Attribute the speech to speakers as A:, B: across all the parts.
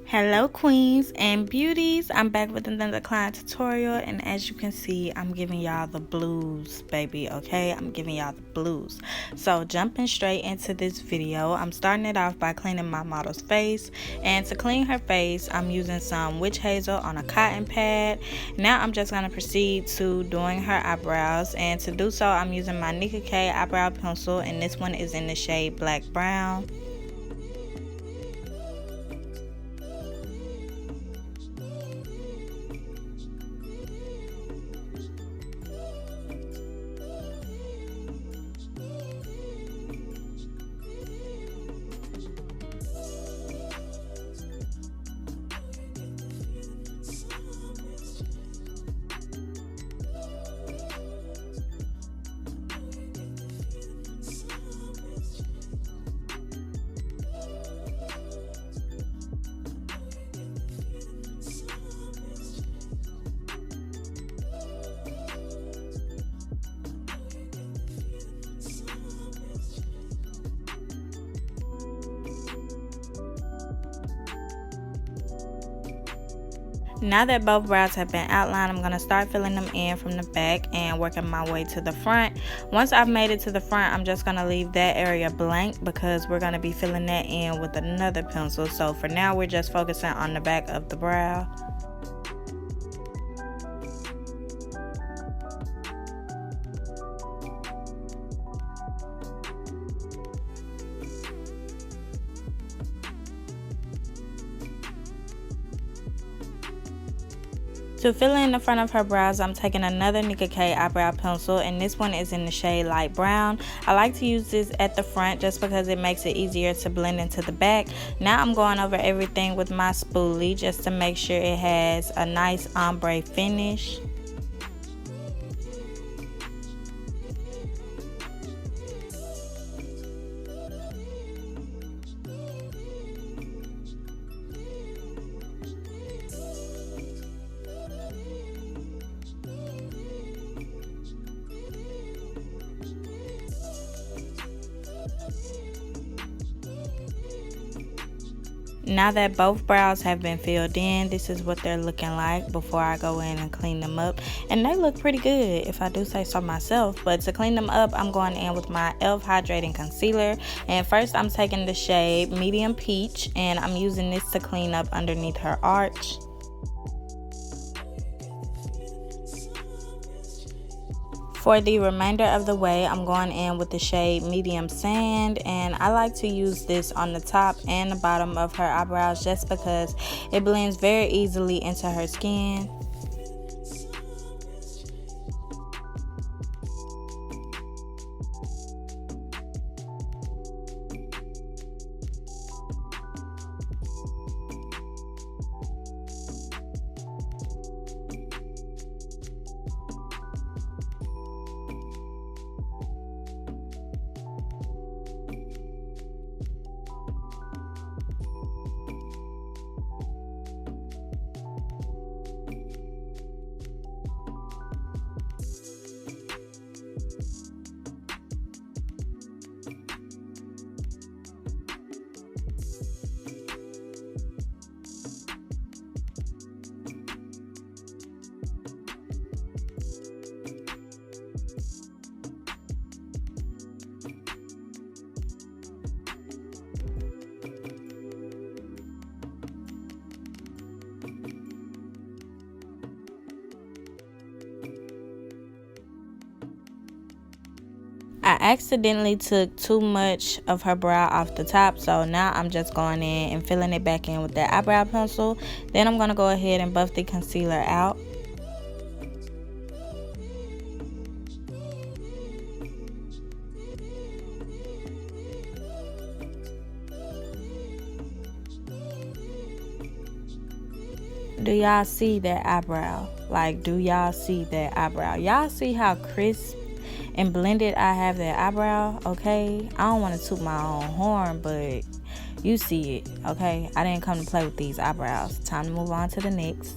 A: Hello queens and beauties, I'm back with another client tutorial, and as you can see, I'm giving y'all the blues, baby. Okay, I'm giving y'all the blues. So jumping straight into this video, I'm starting it off by cleaning my model's face, and to clean her face I'm using some witch hazel on a cotton pad. Now I'm just going to proceed to doing her eyebrows, and to do so I'm using my Nicka eyebrow pencil, and this one is in the shade black brown. Now that both brows have been outlined, I'm going to start filling them in from the back and working my way to the front. Once I've made it to the front, I'm just going to leave that area blank because we're going to be filling that in with another pencil. So for now, we're just focusing on the back of the brow. To fill in the front of her brows, I'm taking another Nicka eyebrow pencil, and this one is in the shade light brown. I like to use this at the front just because it makes it easier to blend into the back. Now I'm going over everything with my spoolie just to make sure it has a nice ombre finish. Now that both brows have been filled in, this is what they're looking like before I go in and clean them up. And they look pretty good if I do say so myself. But to clean them up, I'm going in with my e.l.f. hydrating concealer. And first I'm taking the shade medium peach, and I'm using this to clean up underneath her arch. For the remainder of the way, I'm going in with the shade medium sand, and I like to use this on the top and the bottom of her eyebrows just because it blends very easily into her skin. I accidentally took too much of her brow off the top, so now I'm just going in and filling it back in with that eyebrow pencil. Then I'm going to go ahead and buff the concealer out. Do y'all see that eyebrow? Like, do y'all see that eyebrow? Y'all see how crisp and blended I have that eyebrow? Okay, I don't want to toot my own horn, but you see it. Okay, I didn't come to play with these eyebrows. Time to move on to the next.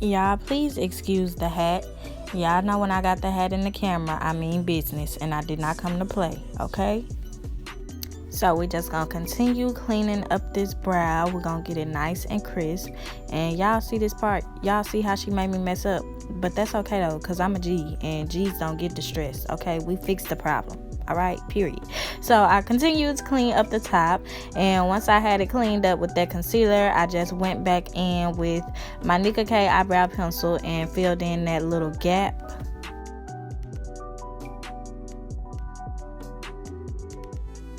A: Y'all, please excuse the hat. Y'all know when I got the hat in the camera, I mean business, and I did not come to play, okay? So we just gonna continue cleaning up this brow. We're gonna get it nice and crisp. And y'all see this part? Y'all see how she made me mess up? But that's okay though, because I'm a G, and G's don't get distressed, okay? We fixed the problem. All right, period. So I continued to clean up the top, and once I had it cleaned up with that concealer, I just went back in with my Nicka eyebrow pencil and filled in that little gap.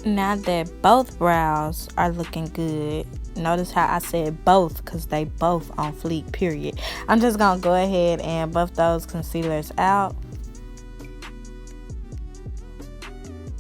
A: Now that both brows are looking good, notice how I said both, because they both on fleek, period. I'm just gonna go ahead and buff those concealers out.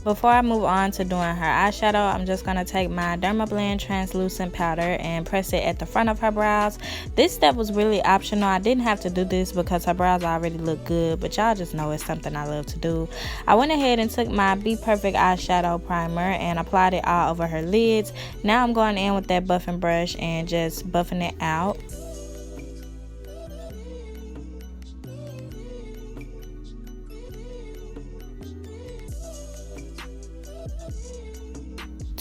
A: Before I move on to doing her eyeshadow, I'm just going to take my Dermablend translucent powder and press it at the front of her brows. This step was really optional. I didn't have to do this because her brows already look good, but y'all just know it's something I love to do. I went ahead and took my Bperfect eyeshadow primer and applied it all over her lids. Now I'm going in with that buffing brush and just buffing it out.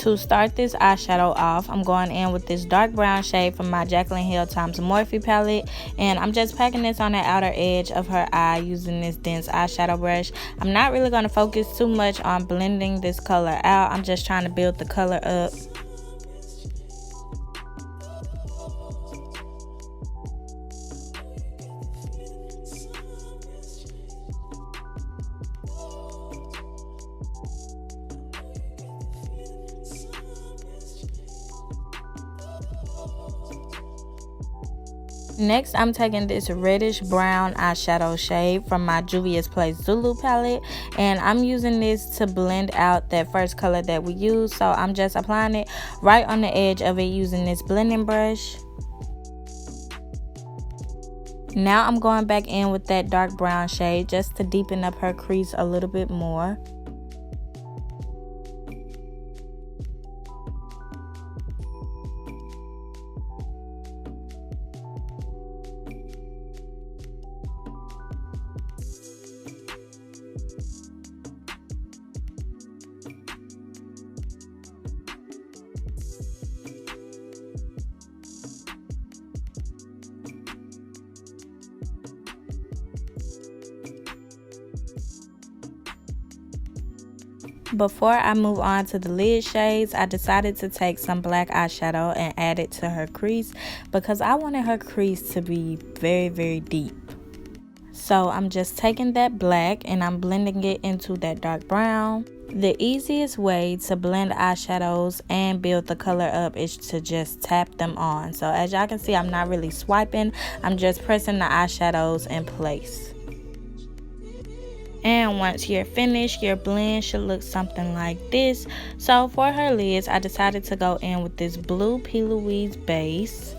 A: To start this eyeshadow off, I'm going in with this dark brown shade from my Jaclyn Hill x Morphe palette, and I'm just packing this on the outer edge of her eye using this dense eyeshadow brush. I'm not really going to focus too much on blending this color out. I'm just trying to build the color up. Next, I'm taking this reddish brown eyeshadow shade from my Juvias Zulu palette, and I'm using this to blend out that first color that we used. So I'm just applying it right on the edge of it using this blending brush. Now I'm going back in with that dark brown shade just to deepen up her crease a little bit more. Before I move on to the lid shades, I decided to take some black eyeshadow and add it to her crease because I wanted her crease to be very, very deep. So I'm just taking that black and I'm blending it into that dark brown. The easiest way to blend eyeshadows and build the color up is to just tap them on. So as y'all can see, I'm not really swiping. I'm just pressing the eyeshadows in place. And once you're finished, your blend should look something like this. So for her lids, I decided to go in with this blue P. Louise base.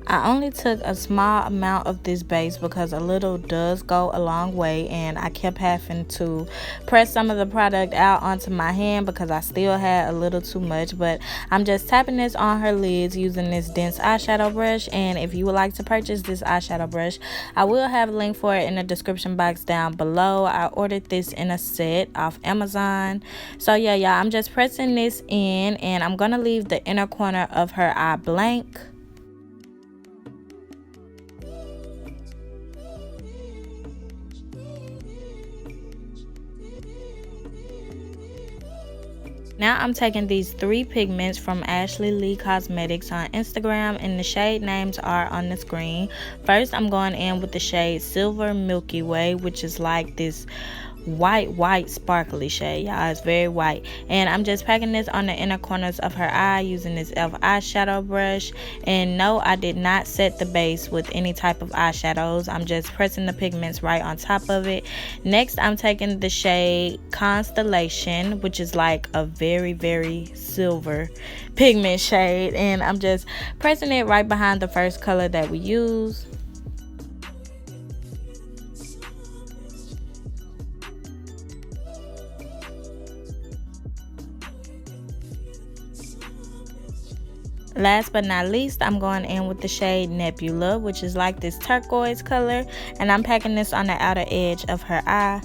A: I only took a small amount of this base because a little does go a long way, and I kept having to press some of the product out onto my hand because I still had a little too much. But I'm just tapping this on her lids using this dense eyeshadow brush, and if you would like to purchase this eyeshadow brush, I will have a link for it in the description box down below. I ordered this in a set off Amazon. So yeah, y'all, I'm just pressing this in, and I'm gonna leave the inner corner of her eye blank. Now I'm taking these 3 pigments from AshleyLeeCosmetics on Instagram, and the shade names are on the screen. First, I'm going in with the shade Silver Milky Way, which is like this white sparkly shade, y'all. It's very white, and I'm just packing this on the inner corners of her eye using this e.l.f. eyeshadow brush. And no, I did not set the base with any type of eyeshadows. I'm just pressing the pigments right on top of it. Next, I'm taking the shade Constellation, which is like a very silver pigment shade, and I'm just pressing it right behind the first color that we use. Last but not least, I'm going in with the shade Nebula, which is like this turquoise color, and I'm packing this on the outer edge of her eye.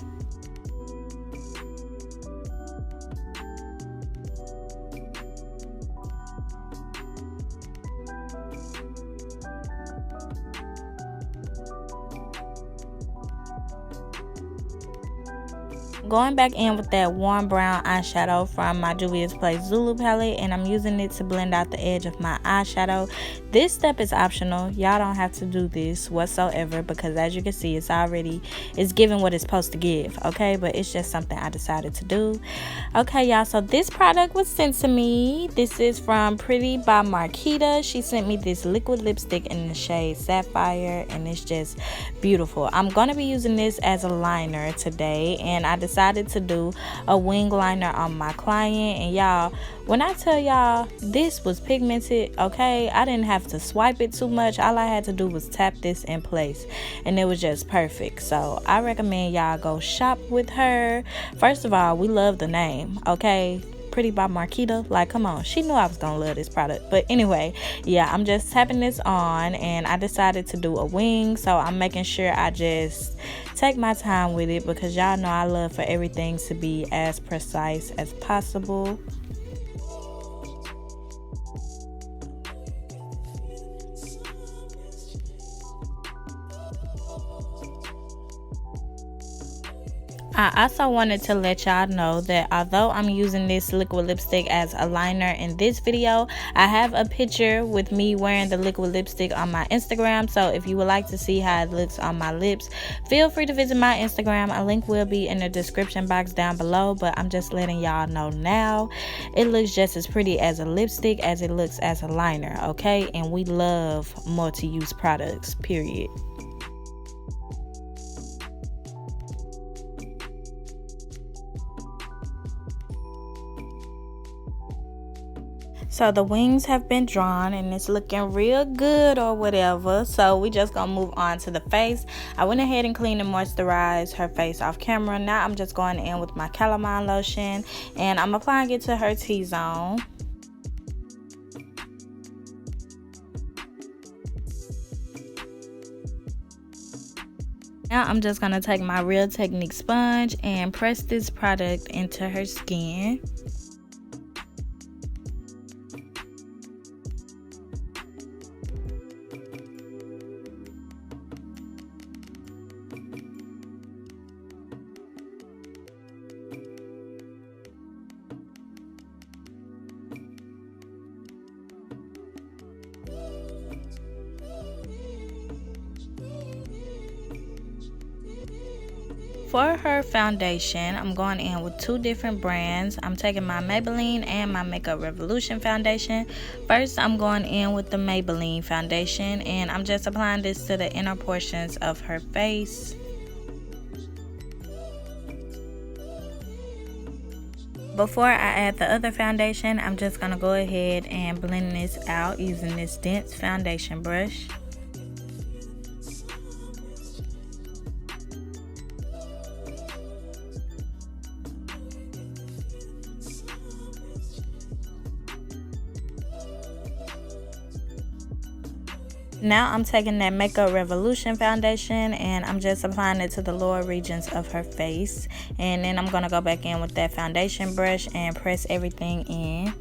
A: Going back in with that warm brown eyeshadow from my Juvias Zulu palette, and I'm using it to blend out the edge of my eyeshadow. This step is optional. Y'all don't have to do this whatsoever, because as you can see, it's giving what it's supposed to give, okay? But it's just something I decided to do. Okay, y'all, so this product was sent to me. This is from PrettybyMarkita. She sent me this liquid lipstick in the shade Sapphire, and it's just beautiful. I'm gonna be using this as a liner today, and I decided to do a wing liner on my client. And y'all, when I tell y'all this was pigmented, okay, I didn't have to swipe it too much. All I had to do was tap this in place, and it was just perfect. So I recommend y'all go shop with her. First of all, we love the name, okay? PrettybyMarkita, like, come on, she knew I was gonna love this product. But anyway, yeah, I'm just tapping this on, and I decided to do a wing, so I'm making sure I just take my time with it, because y'all know I love for everything to be as precise as possible. I also wanted to let y'all know that although I'm using this liquid lipstick as a liner in this video, I have a picture with me wearing the liquid lipstick on my Instagram. So if you would like to see how it looks on my lips, feel free to visit my Instagram. A link will be in the description box down below, but I'm just letting y'all know now. It looks just as pretty as a lipstick as it looks as a liner, okay? And we love multi-use products, period. So the wings have been drawn, and it's looking real good or whatever. So we just gonna move on to the face. I went ahead and cleaned and moisturized her face off camera. Now I'm just going in with my calamine lotion, and I'm applying it to her T-zone. Now I'm just gonna take my Real Technique sponge and press this product into her skin. For her foundation, I'm going in with two different brands. I'm taking my Maybelline and my MakeupRevolution foundation. First, I'm going in with the Maybelline foundation, and I'm just applying this to the inner portions of her face. Before I add the other foundation, I'm just going to go ahead and blend this out using this dense foundation brush. Now I'm taking that MakeupRevolution foundation, and I'm just applying it to the lower regions of her face. And then I'm going to go back in with that foundation brush and press everything in.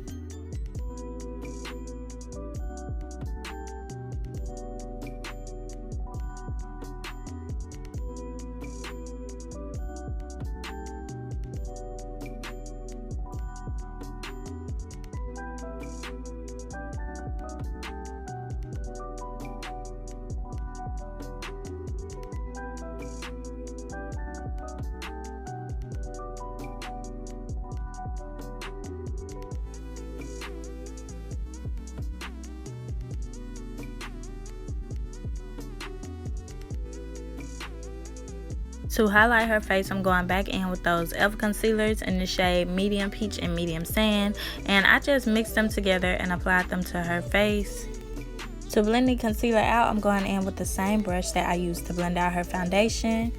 A: To highlight her face, I'm going back in with those e.l.f. concealers in the shade Medium Peach and Medium Sand, and I just mixed them together and applied them to her face. To blend the concealer out, I'm going in with the same brush that I used to blend out her foundation.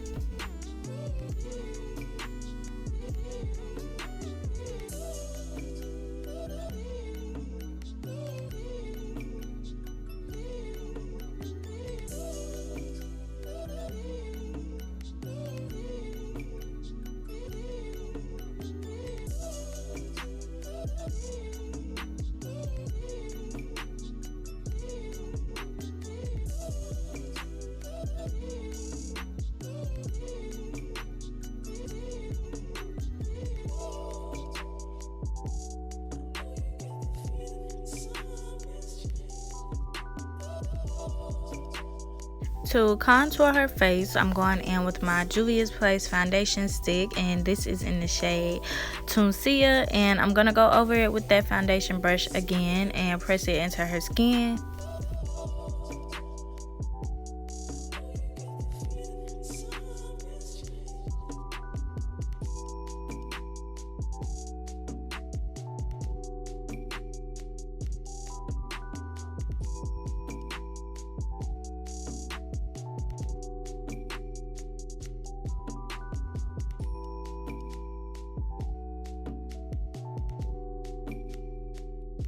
A: To contour her face, I'm going in with my Juvias Place foundation stick, and this is in the shade Tunisia, and I'm going to go over it with that foundation brush again and press it into her skin.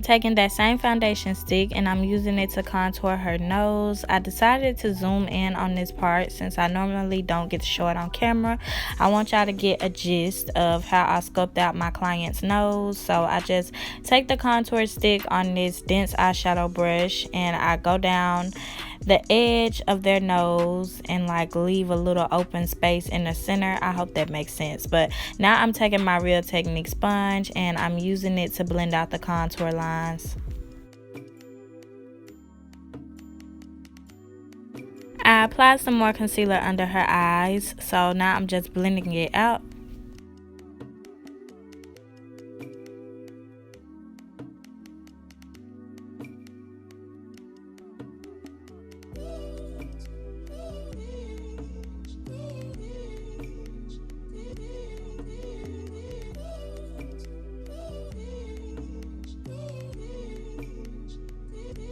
A: Taking that same foundation stick and I'm using it to contour her nose. I decided to zoom in on this part since I normally don't get to show it on camera. I want y'all to get a gist of how I scoped out my client's nose. So I just take the contour stick on this dense eyeshadow brush and I go down the edge of their nose and like leave a little open space in the center. I hope that makes sense. But now I'm taking my Real Technique sponge and I'm using it to blend out the contour lines. I applied some more concealer under her eyes, so now I'm just blending it out.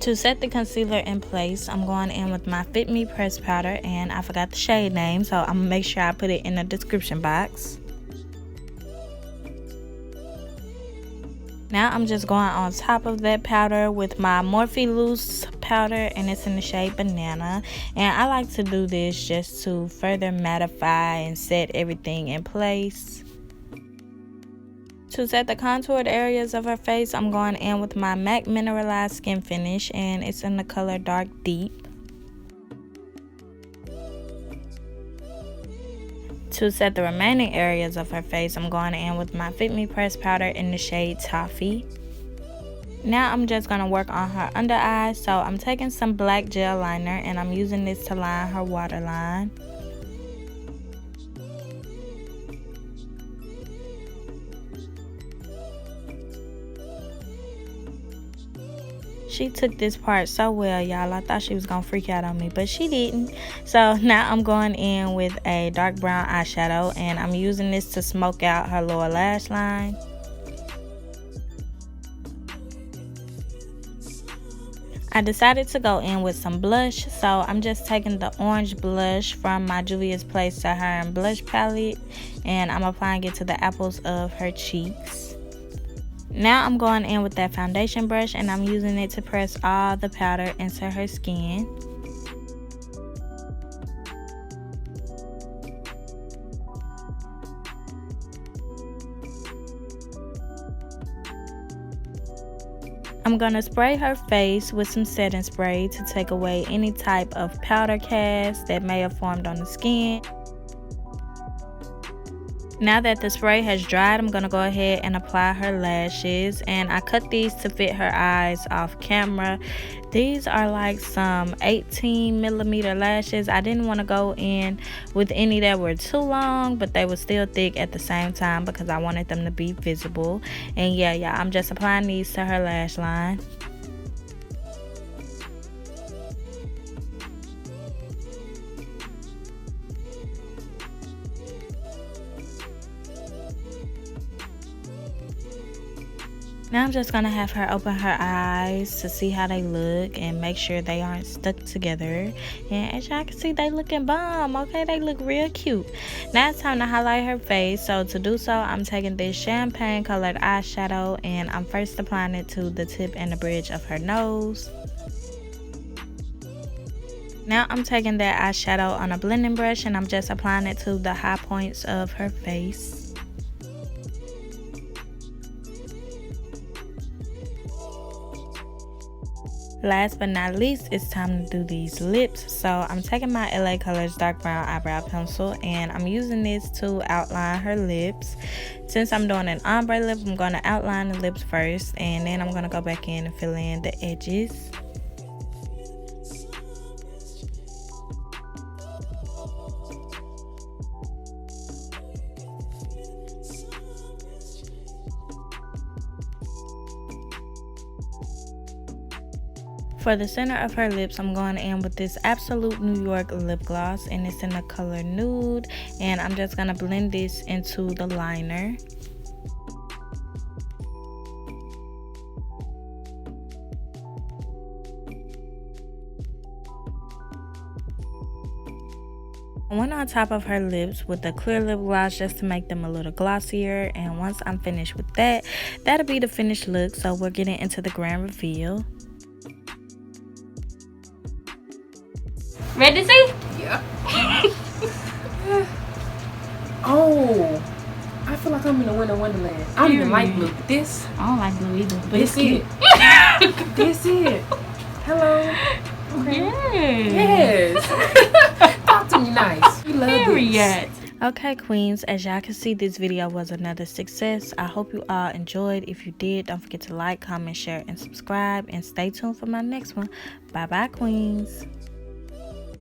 A: To set the concealer in place, I'm going in with my Fit Me pressed powder, and I forgot the shade name, so I'm gonna make sure I put it in the description box. Now I'm just going on top of that powder with my Morphe loose powder, and it's in the shade Banana. And I like to do this just to further mattify and set everything in place. To set the contoured areas of her face, I'm going in with my MAC Mineralized Skin Finish, and it's in the color Dark Deep. To set the remaining areas of her face, I'm going in with my Fit Me pressed powder in the shade Toffee. Now I'm just going to work on her under eye, so I'm taking some black gel liner and I'm using this to line her waterline. She took this part so well, y'all. I thought she was gonna freak out on me, but she didn't. So now I'm going in with a dark brown eyeshadow and I'm using this to smoke out her lower lash line. I decided to go in with some blush, so I'm just taking the orange blush from my Juvias Place to Her and blush palette and I'm applying it to the apples of her cheeks. Now I'm going in with that foundation brush and I'm using it to press all the powder into her skin. I'm going to spray her face with some setting spray to take away any type of powder cast that may have formed on the skin. Now that the spray has dried, I'm going to go ahead and apply her lashes, and I cut these to fit her eyes off camera. These are like some 18mm lashes. I didn't want to go in with any that were too long, but they were still thick at the same time because I wanted them to be visible. And yeah, I'm just applying these to her lash line. Now I'm just going to have her open her eyes to see how they look and make sure they aren't stuck together. And as y'all can see, they looking bomb, okay? They look real cute. Now it's time to highlight her face. So to do so, I'm taking this champagne colored eyeshadow and I'm first applying it to the tip and the bridge of her nose. Now I'm taking that eyeshadow on a blending brush and I'm just applying it to the high points of her face. Last but not least, it's time to do these lips. So I'm taking my LA Colors dark brown eyebrow pencil and I'm using this to outline her lips. Since I'm doing an ombre lip, I'm going to outline the lips first and then I'm going to go back in and fill in the edges. For the center of her lips, I'm going in with this Absolute New York lip gloss, and it's in the color nude, and I'm just going to blend this into the liner. I went on top of her lips with the clear lip gloss just to make them a little glossier, and once I'm finished with that, that'll be the finished look. So we're getting into the grand reveal.
B: Ready to see?
C: Yeah. Oh, I feel like I'm in a winter wonderland. I don't even like blue. This.
B: I don't like blue either. But
C: This it. This it. Hello. Okay. Yes. Talk to me nice. You love
B: Period.
C: this.
A: Okay, queens, as y'all can see, this video was another success. I hope you all enjoyed. If you did, don't forget to like, comment, share, and subscribe, and stay tuned for my next one. Bye bye, queens.